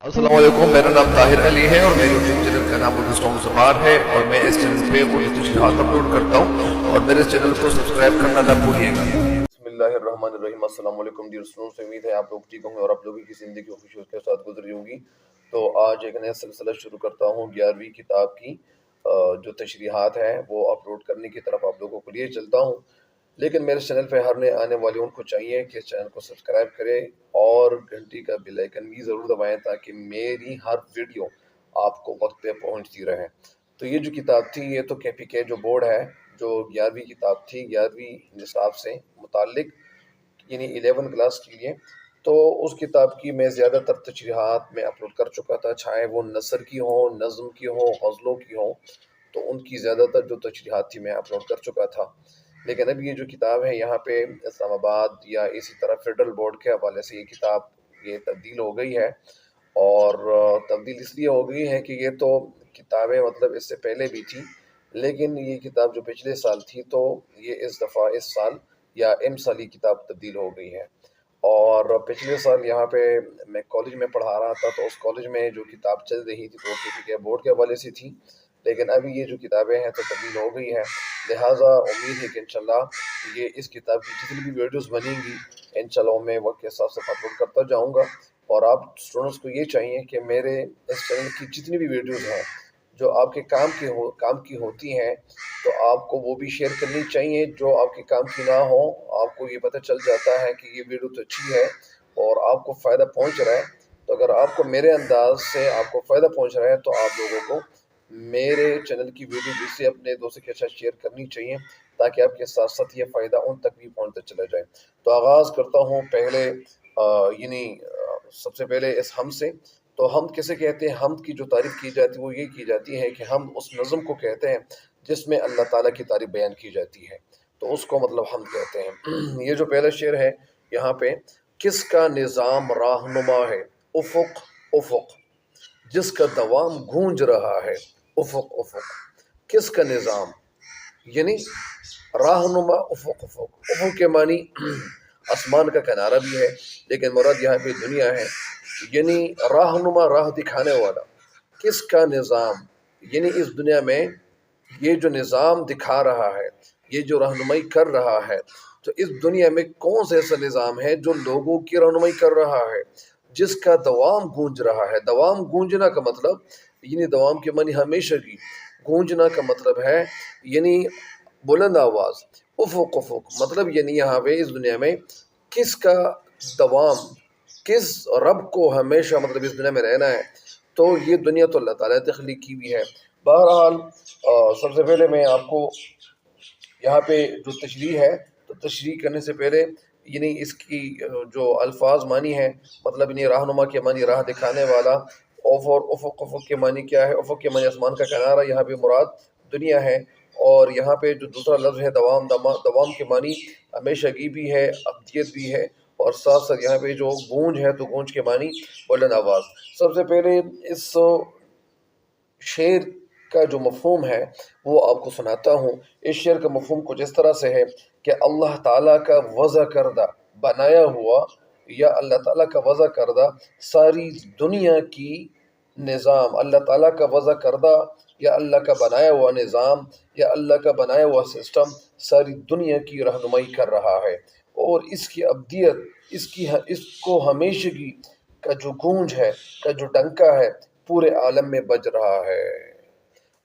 السلام علیکم، میرا نام طاہر علی ہے اور میرے یوٹیوب چینل کا نام اردو سانگ زبان ہے، اور میں اس چینل پہ اردو تشریحات اپلوڈ کرتا ہوں، اور میرے چینل کو سبسکرائب کرنا نہ بھولیے گا۔ بسم اللہ الرحمن الرحیم۔ السلام علیکم ڈیئر اسٹوڈنٹس، امید ہے آپ لوگ ٹھیک ہوں گے اور آپ لوگوں کی زندگی خوشیوں کے ساتھ گزری ہوگی۔ تو آج ایک نیا سلسلہ شروع کرتا ہوں 11ویں کتاب کی جو تشریحات ہیں وہ اپلوڈ کرنے کی طرف آپ لوگوں کو لیے چلتا ہوں، لیکن میرے چینل پہ ہر نئے آنے والے ان کو چاہیے کہ اس چینل کو سبسکرائب کریں اور گھنٹی کا بیل آئیکن بھی ضرور دبائیں تاکہ میری ہر ویڈیو آپ کو وقت پہ پہنچتی رہے۔ تو یہ جو کتاب تھی یہ تو KPK جو بورڈ ہے، جو 11ویں کتاب تھی 11ویں نصاب سے متعلق، یعنی 11 کلاس کے لیے، تو اس کتاب کی میں زیادہ تر تشریحات میں اپلوڈ کر چکا تھا، چاہے وہ نثر کی ہوں، نظم کی ہوں، غزلوں کی ہوں، تو ان کی زیادہ تر جو تشریحات تھی میں اپلوڈ کر چکا تھا۔ لیکن اب یہ جو کتاب ہے یہاں پہ اسلام آباد یا اسی طرح فیڈرل بورڈ کے حوالے سے یہ کتاب یہ تبدیل ہو گئی ہے، اور تبدیل اس لیے ہو گئی ہے کہ یہ تو کتابیں مطلب اس سے پہلے بھی تھی، لیکن یہ کتاب جو پچھلے سال تھی تو یہ اس دفعہ اس سال یا سال یہ کتاب تبدیل ہو گئی ہے۔ اور پچھلے سال یہاں پہ میں کالج میں پڑھا رہا تھا، تو اس کالج میں جو کتاب چل رہی تھی تو وہ KPK بورڈ کے حوالے سے تھی، لیکن ابھی یہ جو کتابیں ہیں تو تبدیل ہو گئی ہے، لہٰذا امید ہے کہ انشاءاللہ یہ اس کتاب کی جتنی بھی ویڈیوز بنیں گی انشاءاللہ میں وقت کے ساتھ ساتھ اپلوڈ کرتا جاؤں گا۔ اور آپ اسٹوڈنٹس کو یہ چاہیے کہ میرے اس چینل کی جتنی بھی ویڈیوز ہیں جو آپ کے کام کی ہوتی ہیں تو آپ کو وہ بھی شیئر کرنی چاہیے، جو آپ کے کام کی نہ ہو آپ کو یہ پتہ چل جاتا ہے کہ یہ ویڈیو تو اچھی ہے اور آپ کو فائدہ پہنچ رہا ہے، تو اگر آپ کو میرے انداز سے آپ کو فائدہ پہنچ رہا ہے تو آپ لوگوں کو میرے چینل کی ویڈیو جس سے اپنے دوستوں کے ساتھ شیئر کرنی چاہیے تاکہ آپ کے ساتھ ساتھ یہ فائدہ ان تک بھی پہنچتا چلا جائے۔ تو آغاز کرتا ہوں پہلے سب سے پہلے اس ہم سے۔ تو ہم کسے کہتے ہیں؟ ہم کی جو تعریف کی جاتی ہے وہ یہ کی جاتی ہے کہ ہم اس نظم کو کہتے ہیں جس میں اللہ تعالیٰ کی تعریف بیان کی جاتی ہے، تو اس کو مطلب ہم کہتے ہیں۔ یہ جو پہلا شعر ہے یہاں پہ، کس کا نظام رہنما ہے افق افق، جس کا دوام گونج رہا ہے افق افق، کس کا نظام، یعنی رہنما افق افق، افق کے معنی آسمان کا کنارہ بھی ہے، لیکن مراد یہاں پہ دنیا ہے، یعنی رہنما راہ دکھانے والا۔ کس کا نظام، یعنی اس دنیا میں یہ جو نظام دکھا رہا ہے، یہ جو رہنمائی کر رہا ہے، تو اس دنیا میں کون سا ایسا نظام ہے جو لوگوں کی رہنمائی کر رہا ہے، جس کا دوام گونج رہا ہے۔ دوام گونجنا کا مطلب یعنی دوام کے معنی ہمیشہ کی، گونجنا کا مطلب ہے یعنی بلند آواز، افق افق مطلب یعنی یہاں پہ اس دنیا میں کس کا دوام، کس رب کو ہمیشہ مطلب اس دنیا میں رہنا ہے، تو یہ دنیا تو اللہ تعالیٰ نے تخلیق کی بھی ہے۔ بہرحال سب سے پہلے میں آپ کو یہاں پہ جو تشریح ہے تو تشریح کرنے سے پہلے یعنی اس کی جو الفاظ معنی ہے، مطلب یعنی رہنما کے معنی راہ دکھانے والا، اور افق افق کے معنی کیا ہے؟ افق کے معنی آسمان کا کنارہ، یہاں پہ مراد دنیا ہے۔ اور یہاں پہ جو دوسرا لفظ ہے دوام، دوام کے معنی ہمیشہ کی بھی ہے، ابدیت بھی ہے، اور ساتھ ساتھ یہاں پہ جو گونج ہے تو گونج کے معنی بلند آواز۔ سب سے پہلے اس شعر کا جو مفہوم ہے وہ آپ کو سناتا ہوں۔ اس شعر کا مفہوم کچھ اس طرح سے ہے کہ اللہ تعالیٰ کا وضع کردہ، بنایا ہوا، یا اللہ تعالیٰ کا وضع کردہ ساری دنیا کی نظام، اللہ تعالیٰ کا وضع کردہ یا اللہ کا بنایا ہوا نظام یا اللہ کا بنایا ہوا سسٹم ساری دنیا کی رہنمائی کر رہا ہے، اور اس کی ابدیت، اس کو ہمیشگی کا جو گونج ہے، کا جو ڈنکا ہے پورے عالم میں بج رہا ہے۔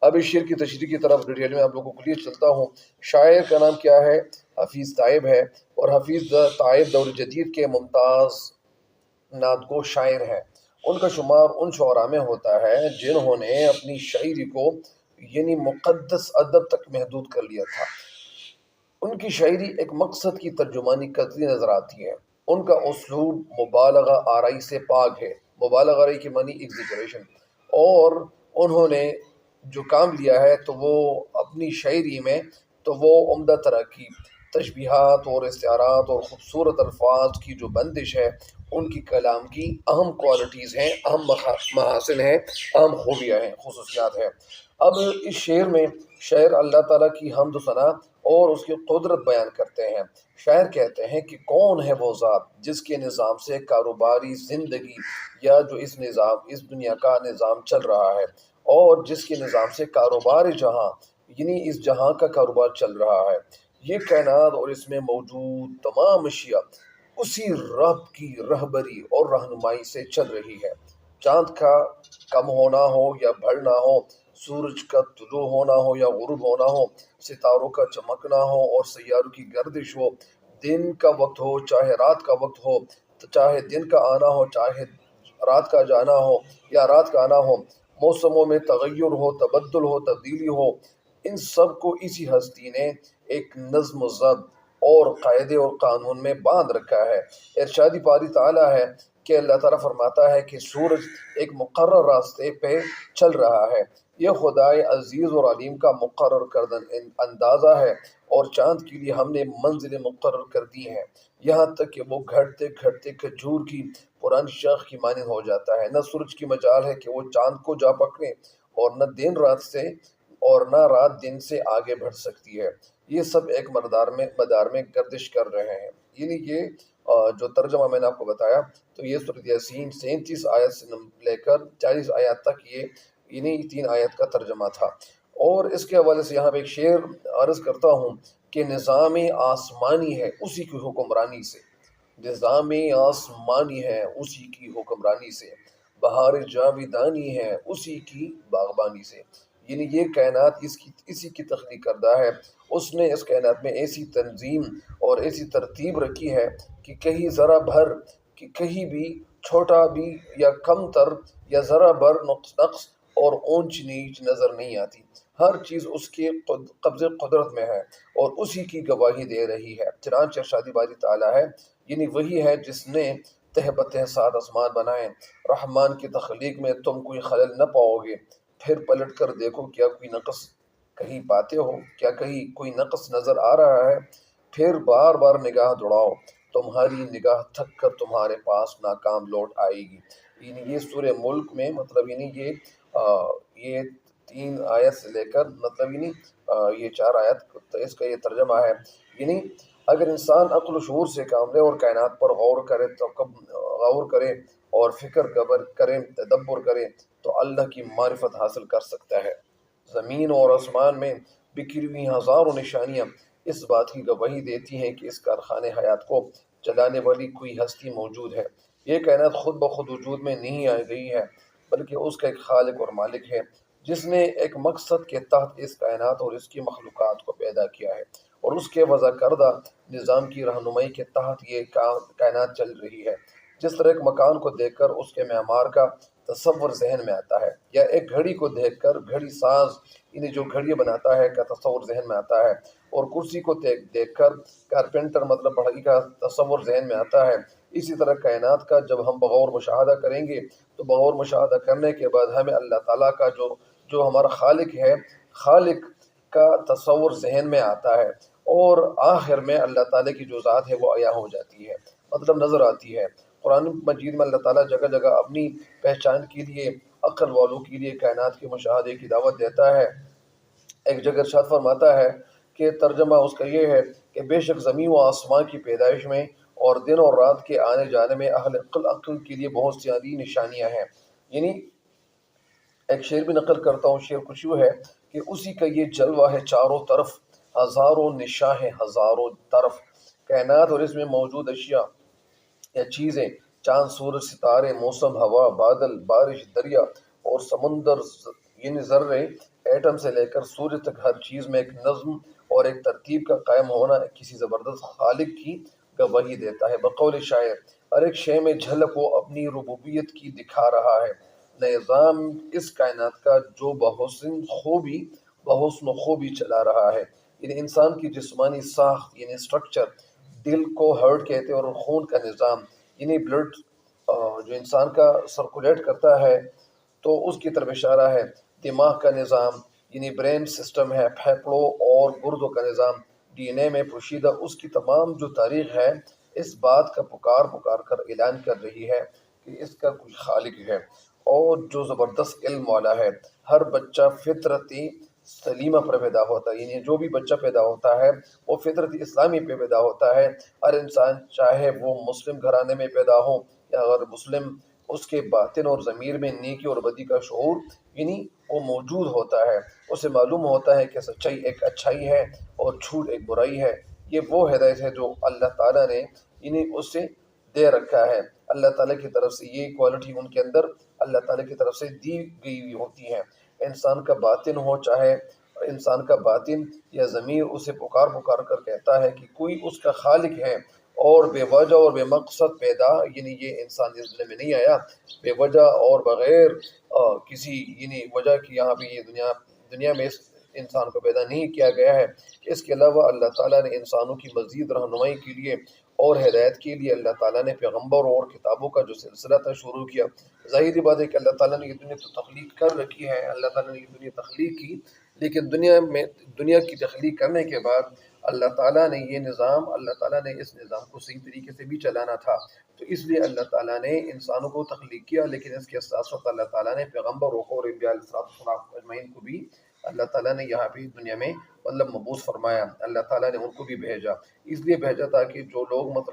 اب اس شعر کی تشریح کی طرف ڈیٹیل میں آپ لوگوں کو لیے چلتا ہوں۔ شاعر کا نام کیا ہے؟ حفیظ تائب ہے، اور حفیظ تائب دور جدید کے ممتاز نعت گو شاعر ہیں۔ ان کا شمار ان شعراء میں ہوتا ہے جنہوں نے اپنی شاعری کو یعنی مقدس ادب تک محدود کر لیا تھا۔ ان کی شاعری ایک مقصد کی ترجمانی کرتی نظر آتی ہے۔ ان کا اسلوب مبالغہ آرائی سے پاک ہے، مبالغہ آرائی کی معنی ایگزیجریشن، اور انہوں نے جو کام لیا ہے تو وہ اپنی شاعری میں تو وہ عمدہ طرح کی تشبیہات اور استعارات اور خوبصورت الفاظ کی جو بندش ہے، ان کی کلام کی اہم کوالٹیز ہیں، اہم محاسن ہیں، اہم خوبیاں ہیں، خصوصیات ہیں۔ اب اس شعر میں شاعر اللہ تعالیٰ کی حمد و ثنا اور اس کی قدرت بیان کرتے ہیں۔ شاعر کہتے ہیں کہ کون ہے وہ ذات جس کے نظام سے کاروباری زندگی یا جو اس دنیا کا نظام چل رہا ہے، اور جس کے نظام سے کاروبار جہاں یعنی اس جہاں کا کاروبار چل رہا ہے۔ یہ کائنات اور اس میں موجود تمام اشیاء اسی رب کی رہبری اور رہنمائی سے چل رہی ہے۔ چاند کا کم ہونا ہو یا بڑھنا ہو، سورج کا طلوع ہونا ہو یا غروب ہونا ہو، ستاروں کا چمکنا ہو اور سیاروں کی گردش ہو، دن کا وقت ہو چاہے رات کا وقت ہو، چاہے دن کا آنا ہو چاہے رات کا جانا ہو یا رات کا آنا ہو، موسموں میں تغیر ہو، تبدل ہو، تبدیلی ہو، ان سب کو اسی ہستی نے ایک نظم و ضبط اور قاعدے اور قانون میں باندھ رکھا ہے۔ ارشادی باری تعالیٰ ہے کہ اللہ تعالیٰ فرماتا ہے کہ سورج ایک مقرر راستے پہ چل رہا ہے، یہ خدائے عزیز اور علیم کا مقرر کردہ اندازہ ہے، اور چاند کے لیے ہم نے منزلیں مقرر کر دی ہیں، یہاں تک کہ وہ گھٹتے گھٹتے کھجور کی پرانی شاخ کی مانند ہو جاتا ہے۔ نہ سورج کی مجال ہے کہ وہ چاند کو جا پکڑے، اور نہ دن رات سے اور نہ رات دن سے آگے بڑھ سکتی ہے، یہ سب ایک مدار میں گردش کر رہے ہیں۔ یعنی یہ جو ترجمہ میں نے آپ کو بتایا، تو یہ سورۃ یاسین 37 آیت سے لے کر 40 آیات تک یہ یعنی 3 آیت کا ترجمہ تھا۔ اور اس کے حوالے سے یہاں پہ ایک شعر عرض کرتا ہوں کہ نظام آسمانی ہے اسی کی حکمرانی سے، نظام آسمانی ہے اسی کی حکمرانی سے، بہار جاویدانی ہے اسی کی باغبانی سے۔ یعنی یہ کائنات اسی کی تخلیق کردہ ہے، اس نے اس کائنات میں ایسی تنظیم اور ایسی ترتیب رکھی ہے کہ کہیں ذرا بھر کہ کہیں بھی چھوٹا بھی یا کم تر یا ذرا بھر نقص اور اونچ نیچ نظر نہیں آتی، ہر چیز اس کے قبضے قدرت میں ہے اور اسی کی گواہی دے رہی ہے۔ چنانچہ ارشاد باری تعالیٰ ہے، یعنی وہی ہے جس نے تہ بتہ 7 آسمان بنائے، رحمان کی تخلیق میں تم کوئی خلل نہ پاؤ گے، پھر پلٹ کر دیکھو کیا کوئی نقص کہیں پاتے ہو، کیا کہیں کوئی نقص نظر آ رہا ہے، پھر بار بار نگاہ دوڑاؤ، تمہاری نگاہ تھک کر تمہارے پاس ناکام لوٹ آئے گی۔ یعنی یہ سورہ ملک میں مطلب یعنی یہ 3 آیت سے لے کر مطلب یعنی یہ 4 آیت اس کا یہ ترجمہ ہے۔ یعنی اگر انسان عقل و شعور سے کام لے اور کائنات پر غور کرے اور فکر کرے، تدبر کرے، تو اللہ کی معرفت حاصل کر سکتا ہے۔ زمین اور آسمان میں بکھری ہوئی ہزاروں نشانیاں اس بات کی گواہی دیتی ہیں کہ اس کارخانے حیات کو چلانے والی کوئی ہستی موجود ہے۔ یہ کائنات خود بخود وجود میں نہیں آ گئی ہے، بلکہ اس کا ایک خالق اور مالک ہے جس نے ایک مقصد کے تحت اس کائنات اور اس کی مخلوقات کو پیدا کیا ہے، اور اس کے وضع کردہ نظام کی رہنمائی کے تحت یہ کائنات چل رہی ہے۔ جس طرح ایک مکان کو دیکھ کر اس کے معمار کا تصور ذہن میں آتا ہے، یا ایک گھڑی کو دیکھ کر گھڑی ساز یعنی جو گھڑیاں بناتا ہے کا تصور ذہن میں آتا ہے، اور کرسی کو دیکھ کر کارپینٹر مطلب بڑھئی کا تصور ذہن میں آتا ہے، اسی طرح کائنات کا جب ہم بغور مشاہدہ کریں گے تو بغور مشاہدہ کرنے کے بعد ہمیں اللہ تعالیٰ کا جو ہمارا خالق ہے، خالق کا تصور ذہن میں آتا ہے، اور آخر میں اللہ تعالیٰ کی جو ذات ہے وہ عیاں ہو جاتی ہے، مطلب نظر آتی ہے۔ قرآن مجید میں اللہ تعالیٰ جگہ جگہ اپنی پہچان کے لیے عقل والوں کے لیے کائنات کے مشاہدے کی دعوت دیتا ہے۔ ایک جگہ ارشاد فرماتا ہے کہ ترجمہ اس کا یہ ہے کہ بے شک زمین و آسمان کی پیدائش میں اور دن اور رات کے آنے جانے میں اہل عقل کے لیے بہت سی نشانیاں ہیں۔ یعنی ایک شعر بھی نقل کرتا ہوں، شعر کچھ یوں ہے کہ اسی کا یہ جلوہ ہے چاروں طرف، ہزاروں نشاں ہیں ہزاروں طرف، کائنات اور اس میں موجود اشیاء یا چیزیں، چاند، سورج، ستارے، موسم، ہوا، بادل، بارش، دریا اور سمندر، یعنی ذرے، ایٹم سے لے کر سورج تک، ہر چیز میں ایک نظم اور ایک ترتیب کا قائم ہونا کسی زبردست خالق کی گواہی دیتا ہے۔ بقول شاعر، ہر ایک شے میں جھلک وہ اپنی ربوبیت کی دکھا رہا ہے، نظام اس کائنات کا جو بحسن خوبی چلا رہا ہے۔ یعنی انسان کی جسمانی ساخت یعنی اسٹرکچر، دل کو ہارٹ کہتے ہیں، اور خون کا نظام یعنی بلڈ جو انسان کا سرکولیٹ کرتا ہے تو اس کی طرف اشارہ ہے، دماغ کا نظام یعنی برین سسٹم ہے، پھیپھڑوں اور گردوں کا نظام، ڈی این اے میں پوشیدہ اس کی تمام جو تاریخ ہے، اس بات کا پکار کر اعلان کر رہی ہے کہ اس کا کوئی خالق ہے اور جو زبردست علم والا ہے۔ ہر بچہ فطرتی سلیمہ پر پیدا ہوتا ہے، یعنی جو بھی بچہ پیدا ہوتا ہے وہ فطرت اسلامی پہ پیدا ہوتا ہے۔ ہر انسان چاہے وہ مسلم گھرانے میں پیدا ہو یا غیر مسلم، اس کے باطن اور ضمیر میں نیکی اور بدی کا شعور یعنی وہ موجود ہوتا ہے۔ اسے معلوم ہوتا ہے کہ سچائی ایک اچھائی ہے اور جھوٹ ایک برائی ہے۔ یہ وہ ہدایت ہے جو اللہ تعالیٰ نے یعنی اسے دے رکھا ہے۔ اللہ تعالیٰ کی طرف سے یہ کوالٹی ان کے اندر اللہ تعالیٰ کی طرف سے دی گئی ہوئی ہوتی ہے۔ انسان کا باطن ہو، چاہے انسان کا باطن یا ضمیر اسے پکار پکار کر کہتا ہے کہ کوئی اس کا خالق ہے، اور بے وجہ اور بے مقصد پیدا یعنی یہ انسان اس دنیا میں نہیں آیا بے وجہ اور بغیر کسی یعنی وجہ کی، یہاں پہ یہ دنیا میں اس انسان کو پیدا نہیں کیا گیا ہے۔ اس کے علاوہ اللہ تعالیٰ نے انسانوں کی مزید رہنمائی کے لیے اور ہدایت کے لیے اللہ تعالیٰ نے پیغمبر اور کتابوں کا جو سلسلہ تھا شروع کیا۔ ظاہری بات ہے کہ اللہ تعالیٰ نے یہ دنیا تو تخلیق کر رکھی ہے، اللہ تعالیٰ نے یہ دنیا تخلیق کی، لیکن دنیا کی تخلیق کرنے کے بعد اللہ تعالیٰ نے یہ نظام، اللہ تعالیٰ نے اس نظام کو صحیح طریقے سے بھی چلانا تھا، تو اس لیے اللہ تعالیٰ نے انسانوں کو تخلیق کیا، لیکن اس کے ساتھ ساتھ اللہ تعالیٰ نے پیغمبروں کو اور انبیاء علیہ السلام اجمعین کو بھی اللہ تعالیٰ نے یہاں پہ دنیا میں مبعوث فرمایا۔ اللہ تعالیٰ نے ان کو بھی بھیجا، اس لیے بھیجا تاکہ جو لوگ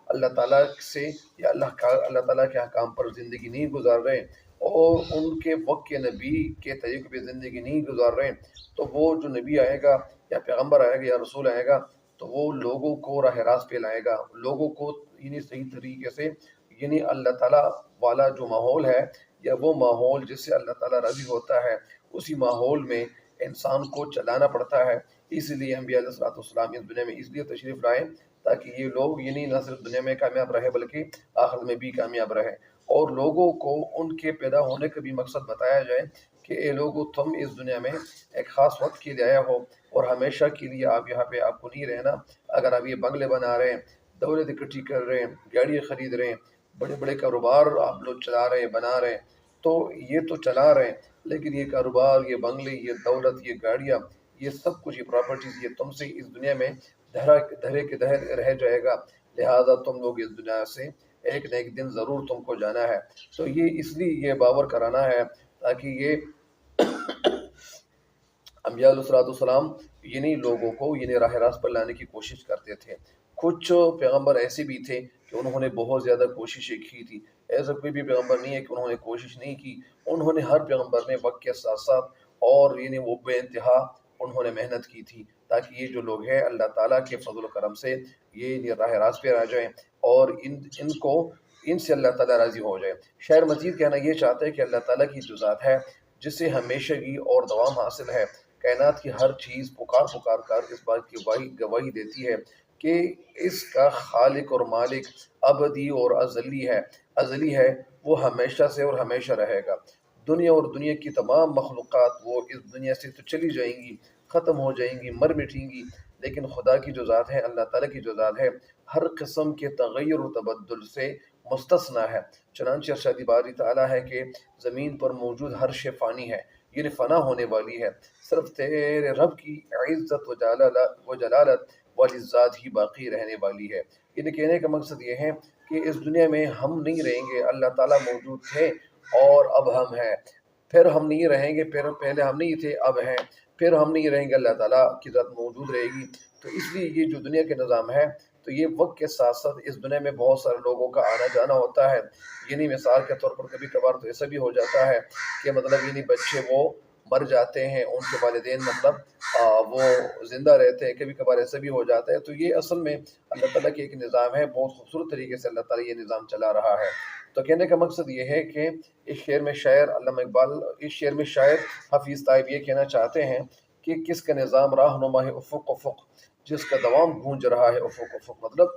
اللہ تعالیٰ سے یا اللہ تعالیٰ کے احکام پر زندگی نہیں گزار رہے اور ان کے وقت کے نبی کے طریقے پہ زندگی نہیں گزار رہے، تو وہ جو نبی آئے گا یا پیغمبر آئے گا یا رسول آئے گا تو وہ لوگوں کو راہ راست پہ لائے گا، لوگوں کو یعنی صحیح طریقے سے یعنی اللہ تعالیٰ والا جو ماحول ہے یا وہ ماحول جس سے اللہ تعالیٰ راضی ہوتا ہے، اسی ماحول میں انسان کو چلانا پڑتا ہے۔ اس لیے انبیاء علیہ السلام اس دنیا میں اس لیے تشریف لائے تاکہ یہ لوگ یعنی نہ صرف دنیا میں کامیاب رہے بلکہ آخرت میں بھی کامیاب رہے، اور لوگوں کو ان کے پیدا ہونے کا بھی مقصد بتایا جائے کہ اے لوگو، تم اس دنیا میں ایک خاص وقت کے لیے آیا ہو اور ہمیشہ کے لیے آپ یہاں پہ آپ کو نہیں رہنا۔ اگر آپ یہ بنگلے بنا رہے ہیں، دولت اکٹھی کر رہے ہیں، گاڑیاں خرید رہے ہیں، بڑے بڑے کاروبار آپ لوگ چلا رہے ہیں، بنا رہے ہیں، تو یہ تو چلا رہے ہیں، لیکن یہ کاروبار، یہ بنگلے، یہ دولت، یہ گاڑیاں، یہ سب کچھ، یہ پراپرٹیز، یہ تم سے اس دنیا میں دھرے کے دھر رہ جائے گا، لہٰذا تم لوگ اس دنیا سے ایک نہ ایک دن ضرور تم کو جانا ہے۔ تو یہ اس لیے یہ باور کرانا ہے تاکہ یہ انبیاء علیہ السلام یعنی لوگوں کو یعنی راہ راست پر لانے کی کوشش کرتے تھے۔ کچھ پیغمبر ایسے بھی تھے کہ انہوں نے بہت زیادہ کوششیں کی تھی، ایسا کوئی بھی پیغمبر نہیں ہے کہ انہوں نے کوشش نہیں کی، انہوں نے ہر پیغمبر نے وقت کے ساتھ ساتھ اور یعنی وہ بے انتہا انہوں نے محنت کی تھی تاکہ یہ جو لوگ ہیں اللہ تعالیٰ کے فضل و کرم سے یہ راہ راست پہ آ جائیں اور ان سے اللہ تعالیٰ راضی ہو جائے۔ شاعر مزید کہنا یہ چاہتا ہے کہ اللہ تعالیٰ کی جو ذات ہے جسے ہمیشگی اور دوام حاصل ہے، کائنات کی ہر چیز پکار پکار کر اس بات کی گواہی دیتی ہے کہ اس کا خالق اور مالک ابدی اور ازلی ہے، وہ ہمیشہ سے اور ہمیشہ رہے گا۔ دنیا اور دنیا کی تمام مخلوقات وہ اس دنیا سے تو چلی جائیں گی، ختم ہو جائیں گی، مر مٹیں گی، لیکن خدا کی جو ذات ہے، اللہ تعالیٰ کی جو ذات ہے، ہر قسم کے تغیر و تبدل سے مستثنا ہے۔ چنانچہ ارشاد باری تعالیٰ ہے کہ زمین پر موجود ہر شے فانی ہے، یعنی فنا ہونے والی ہے، صرف تیرے رب کی عزت و جلالت والی ذات ہی باقی رہنے والی ہے۔ یعنی کہنے کا مقصد یہ ہے کہ اس دنیا میں ہم نہیں رہیں گے، اللہ تعالیٰ موجود تھے اور اب ہم ہیں، پھر ہم نہیں رہیں گے، پھر پہلے ہم نہیں تھے اب ہیں، پھر ہم نہیں رہیں گے، اللہ تعالیٰ کی ذات موجود رہے گی۔ تو اس لیے یہ جو دنیا کے نظام ہے تو یہ وقت کے ساتھ ساتھ اس دنیا میں بہت سارے لوگوں کا آنا جانا ہوتا ہے، یعنی مثال کے طور پر کبھی کبھار تو ایسا بھی ہو جاتا ہے کہ یعنی بچے وہ مر جاتے ہیں، ان کے والدین وہ زندہ رہتے ہیں، کبھی کبھار ایسا بھی ہو جاتا ہے۔ تو یہ اصل میں اللہ تعالیٰ کی ایک نظام ہے، بہت خوبصورت طریقے سے اللہ تعالیٰ یہ نظام چلا رہا ہے۔ تو کہنے کا مقصد یہ ہے کہ اس شعر میں شاعر علامہ اقبال، اس شعر میں شاعر حفیظ طیب یہ کہنا چاہتے ہیں کہ کس کا نظام رہنما ہے افق افق، جس کا دوام گونج رہا ہے افق افق، مطلب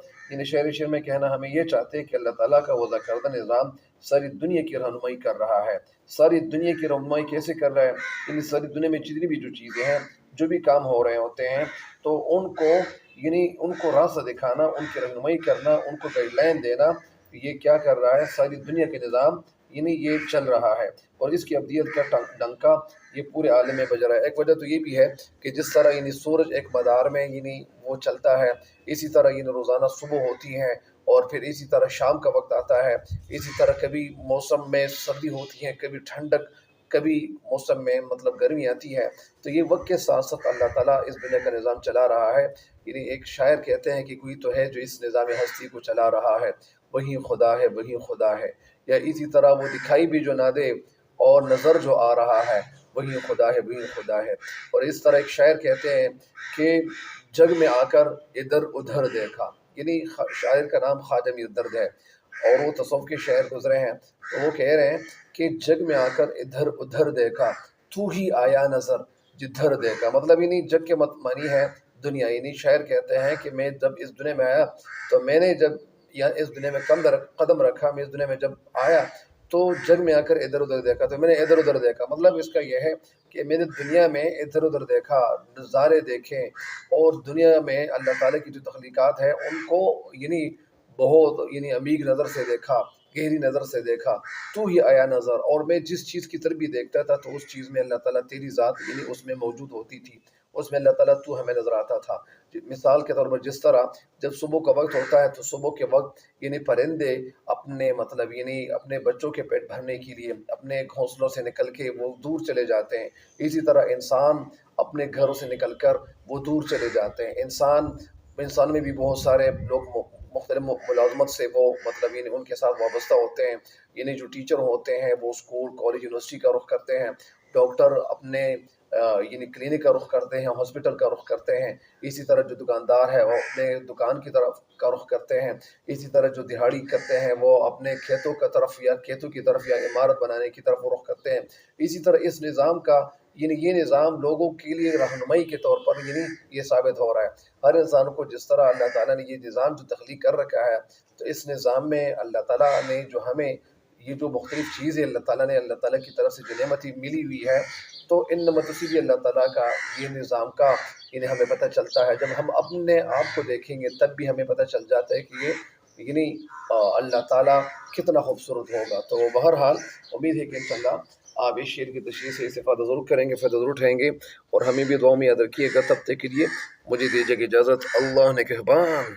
شعر میں کہنا ہمیں یہ چاہتے ہیں کہ اللہ تعالیٰ کا وضع کردہ نظام ساری دنیا کی رہنمائی کر رہا ہے۔ ساری دنیا کی رہنمائی کیسے کر رہا ہے؟ ساری دنیا میں جتنی بھی جو چیزیں ہیں، جو بھی کام ہو رہے ہوتے ہیں، تو ان کو راستہ دکھانا، ان کی رہنمائی کرنا، ان کو گائیڈ لائن دینا، یہ کیا کر رہا ہے؟ ساری دنیا کے نظام یہ چل رہا ہے، اور اس کی ابدیت کا ڈنکا یہ پورے عالم میں بج رہا ہے۔ ایک وجہ تو یہ بھی ہے کہ جس طرح سورج ایک مدار میں وہ چلتا ہے، اسی طرح روزانہ صبح ہوتی ہے اور پھر اسی طرح شام کا وقت آتا ہے، اسی طرح کبھی موسم میں سردی ہوتی ہے، کبھی ٹھنڈک کبھی موسم میں مطلب گرمی آتی ہے، تو یہ وقت کے ساتھ ساتھ اللہ تعالیٰ اس دنیا کا نظام چلا رہا ہے۔ یعنی ایک شاعر کہتے ہیں کہ کوئی تو ہے جو اس نظام ہستی کو چلا رہا ہے، وہی خدا ہے وہی خدا ہے، یا اسی طرح وہ دکھائی بھی جو نہ دے اور نظر جو آ رہا ہے وہی خدا ہے وہی خدا ہے۔ اور اس طرح ایک شاعر کہتے ہیں کہ جگ میں آ کر ادھر ادھر دیکھا، یعنی شاعر کا نام خواجہ میر درد ہے، اور وہ تصوف کے شاعر گزرے ہیں، تو وہ کہہ رہے ہیں کہ جگ میں آ کر ادھر ادھر دیکھا، تو ہی آیا نظر جدھر دیکھا، مطلب یعنی جگ کے معنی ہے دنیا۔ یعنی شاعر کہتے ہیں کہ میں جب اس دنیا میں آیا تو میں نے جب یا اس دنیا میں قدم رکھا، میں اس دنیا میں جب آیا تو جگ میں آ کر ادھر ادھر دیکھا، تو میں نے ادھر ادھر دیکھا، مطلب اس کا یہ ہے کہ میں نے دنیا میں ادھر ادھر دیکھا، نظارے دیکھے، اور دنیا میں اللہ تعالیٰ کی جو تخلیقات ہے ان کو یعنی بہت یعنی عمیق نظر سے دیکھا، گہری نظر سے دیکھا، تو ہی آیا نظر۔ اور میں جس چیز کی طرف بھی دیکھتا تھا تو اس چیز میں اللہ تعالیٰ تیری ذات یعنی اس میں موجود ہوتی تھی، اس میں اللہ تعالیٰ تو ہمیں نظر آتا تھا۔ مثال کے طور پر جس طرح جب صبح کا وقت ہوتا ہے تو صبح کے وقت یعنی پرندے اپنے مطلب یعنی اپنے بچوں کے پیٹ بھرنے کے لیے اپنے گھونسلوں سے نکل کے وہ دور چلے جاتے ہیں، اسی طرح انسان اپنے گھروں سے نکل کر وہ دور چلے جاتے ہیں۔ انسان میں بھی بہت سارے لوگ مختلف ملازمت سے وہ مطلب یعنی ان کے ساتھ وابستہ ہوتے ہیں، یعنی جو ٹیچر ہوتے ہیں وہ اسکول کالج یونیورسٹی کا رخ کرتے ہیں، ڈاکٹر اپنے یعنی کلینک کا رخ کرتے ہیں، ہاسپٹل کا رخ کرتے ہیں، اسی طرح جو دکاندار ہے وہ اپنے دکان کی طرف کا رخ کرتے ہیں، اسی طرح جو دہاڑی کرتے ہیں وہ اپنے کھیتوں کی طرف یا عمارت بنانے کی طرف رخ کرتے ہیں۔ اسی طرح اس نظام کا یعنی یہ نظام لوگوں کے لیے رہنمائی کے طور پر یعنی یہ ثابت ہو رہا ہے ہر انسان کو، جس طرح اللہ تعالیٰ نے یہ نظام جو تخلیق کر رکھا ہے، تو اس نظام میں اللہ تعالیٰ نے جو ہمیں یہ جو مختلف چیزیں اللہ تعالیٰ نے اللہ تعالیٰ کی طرف سے جو نعمت ملی ہوئی ہے، تو ان نعمتوں سے بھی اللہ تعالیٰ کا یہ نظام کا یعنی ہمیں پتہ چلتا ہے۔ جب ہم اپنے آپ کو دیکھیں گے تب بھی ہمیں پتہ چل جاتا ہے کہ یہ یعنی اللہ تعالیٰ کتنا خوبصورت ہوگا۔ تو بہرحال امید ہے کہ انشاءاللہ آپ اس شعر کی تشریح سے استفادہ ضرور کریں گے، فائدہ ضرور اٹھائیں گے، اور ہمیں بھی دعاؤں میں یاد رکھیے گا۔ تب تک کے لیے مجھے دیجیے اجازت، اللہ نگہبان۔